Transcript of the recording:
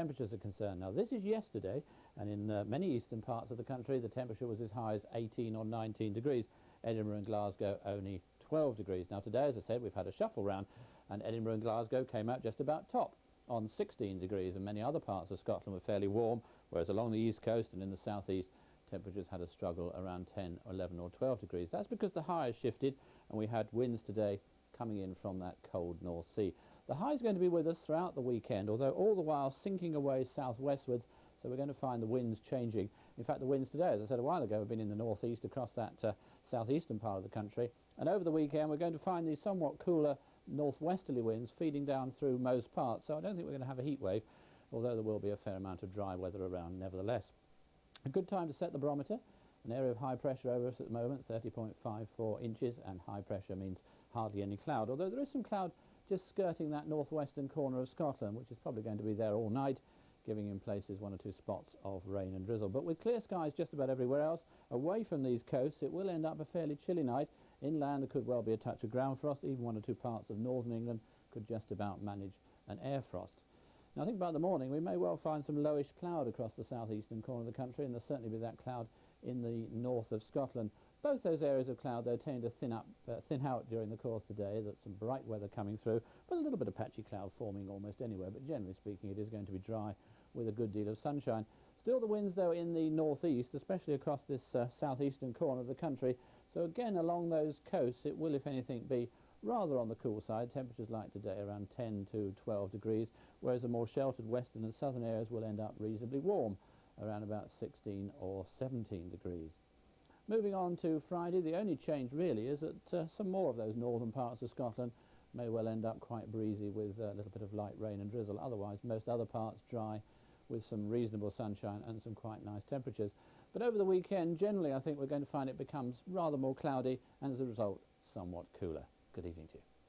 temperatures are concerned. Now this is yesterday, and in many eastern parts of the country the temperature was as high as 18 or 19 degrees. Edinburgh and Glasgow only 12 degrees. Now today, as I said, we've had a shuffle round, and Edinburgh and Glasgow came out just about top on 16 degrees, and many other parts of Scotland were fairly warm, whereas along the east coast and in the southeast temperatures had a struggle around 10, 11 or 12 degrees. That's because the high has shifted, and we had winds today coming in from that cold North Sea. The high is going to be with us throughout the weekend, although all the while sinking away southwestwards, so we're going to find the winds changing. In fact, the winds today, as I said a while ago, have been in the northeast across that southeastern part of the country, and over the weekend we're going to find these somewhat cooler northwesterly winds feeding down through most parts, so I don't think we're going to have a heat wave, although there will be a fair amount of dry weather around nevertheless. A good time to set the barometer. An area of high pressure over us at the moment, 30.54 inches, and high pressure means hardly any cloud, although there is some cloud just skirting that northwestern corner of Scotland, which is probably going to be there all night, giving in places one or two spots of rain and drizzle. But with clear skies just about everywhere else, away from these coasts it will end up a fairly chilly night. Inland there could well be a touch of ground frost, even one or two parts of northern England could just about manage an air frost. Now think about the morning, we may well find some lowish cloud across the southeastern corner of the country, and there'll certainly be that cloud in the north of Scotland. Both those areas of cloud, though, tend to thin out during the course of the day. That's some bright weather coming through, but a little bit of patchy cloud forming almost anywhere, but generally speaking it is going to be dry with a good deal of sunshine. Still the winds, though, in the northeast, especially across this southeastern corner of the country, so again along those coasts it will, if anything, be rather on the cool side. Temperatures like today around 10 to 12 degrees, whereas the more sheltered western and southern areas will end up reasonably warm, around about 16 or 17 degrees. Moving on to Friday, the only change really is that some more of those northern parts of Scotland may well end up quite breezy with a little bit of light rain and drizzle. Otherwise, most other parts dry with some reasonable sunshine and some quite nice temperatures. But over the weekend, generally, I think we're going to find it becomes rather more cloudy and as a result, somewhat cooler. Good evening to you.